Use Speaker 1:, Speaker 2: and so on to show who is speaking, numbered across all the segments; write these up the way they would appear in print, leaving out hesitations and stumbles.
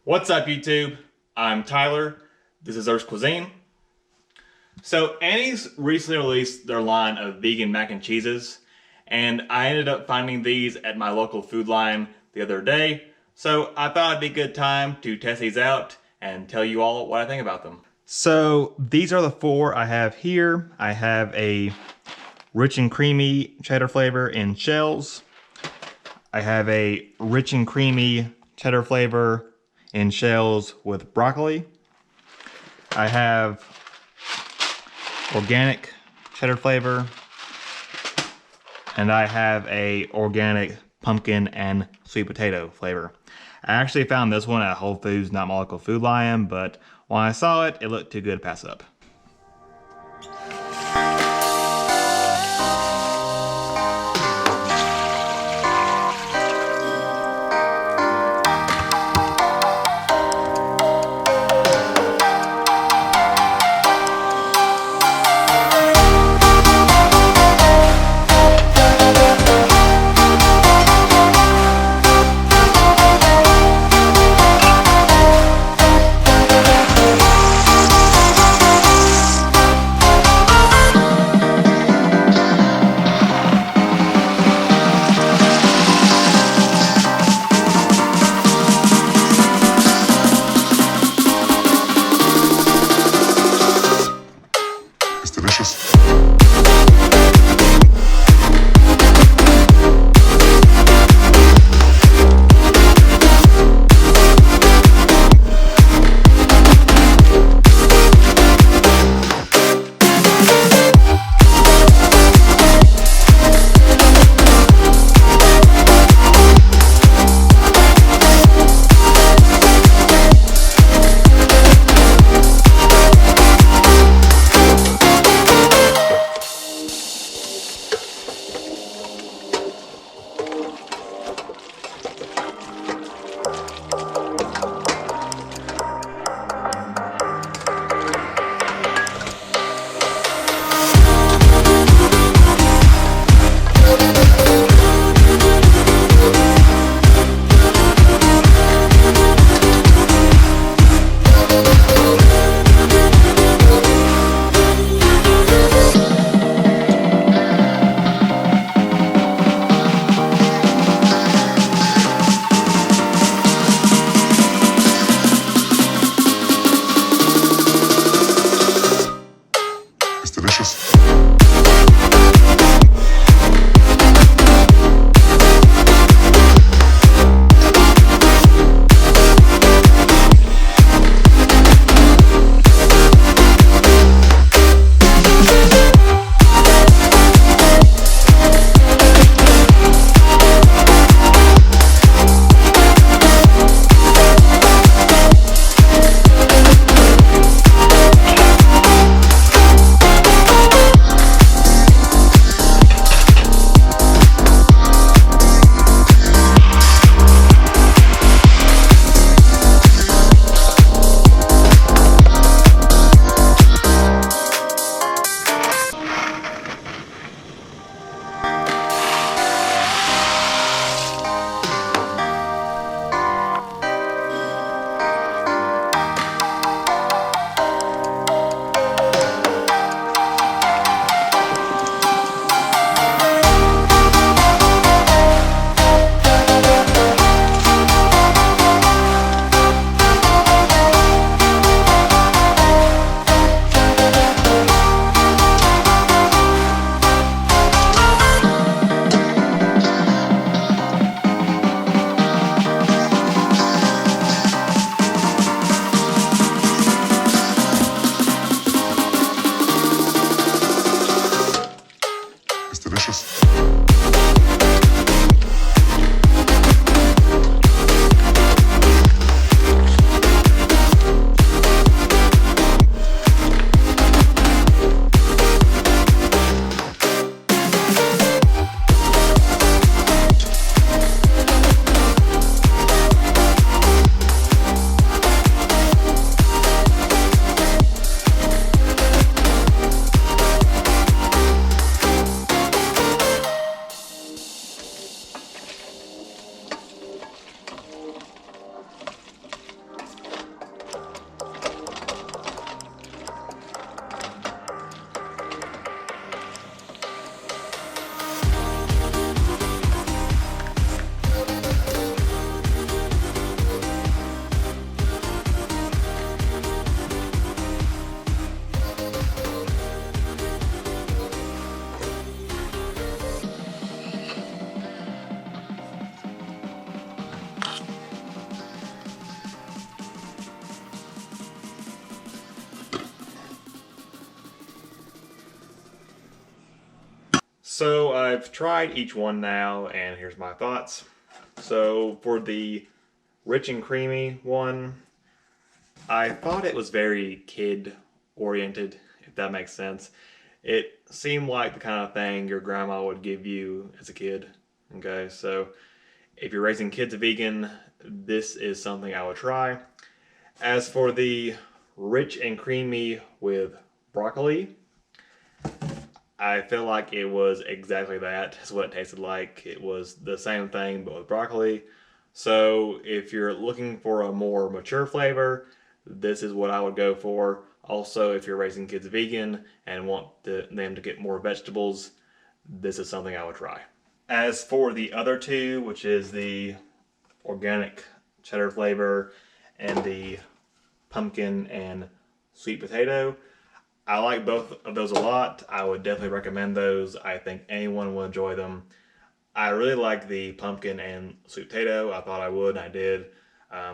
Speaker 1: What's up, YouTube? I'm Tyler. This is Earth's Cuisine. So Annie's recently released their line of vegan mac and cheeses, and I ended up finding these at my local food line the other day. So I thought it'd be a good time to test these out and tell you all what I think about them. So these are the four I have here. I have a rich and creamy cheddar flavor in shells. I have a rich and creamy cheddar flavor in shells with broccoli. I have organic cheddar flavor, and I have a organic pumpkin and sweet potato flavor. I actually found this one at Whole Foods, not my local Food Lion, but when I saw it, it looked too good to pass up. So I've tried each one now, and here's my thoughts. So for the rich and creamy one, I thought it was very kid oriented, if that makes sense. It seemed like the kind of thing your grandma would give you as a kid. Okay, so if you're raising kids vegan, this is something I would try. As for the rich and creamy with broccoli, I feel like it was exactly that. That's what it tasted like. It was the same thing but with broccoli. So if you're looking for a more mature flavor, this is what I would go for. Also, if you're raising kids vegan and want them to get more vegetables, this is something I would try. As for the other two, which is the organic cheddar flavor and the pumpkin and sweet potato, I like both of those a lot. I would definitely recommend those. I think anyone will enjoy them. I really like the pumpkin and sweet potato. I thought I would, and I did.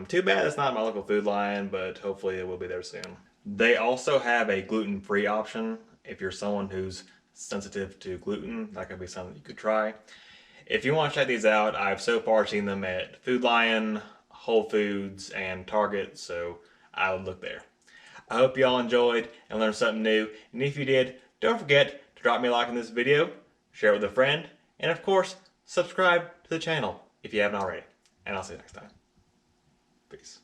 Speaker 1: Too bad it's not my local Food Lion, but hopefully it will be there soon. They also have a gluten-free option. If you're someone who's sensitive to gluten, that could be something you could try. If you want to check these out, I've so far seen them at Food Lion, Whole Foods, and Target, so I would look there. I hope you all enjoyed and learned something new, and if you did, don't forget to drop me a like on this video, share it with a friend, and of course, subscribe to the channel if you haven't already. And I'll see you next time. Peace.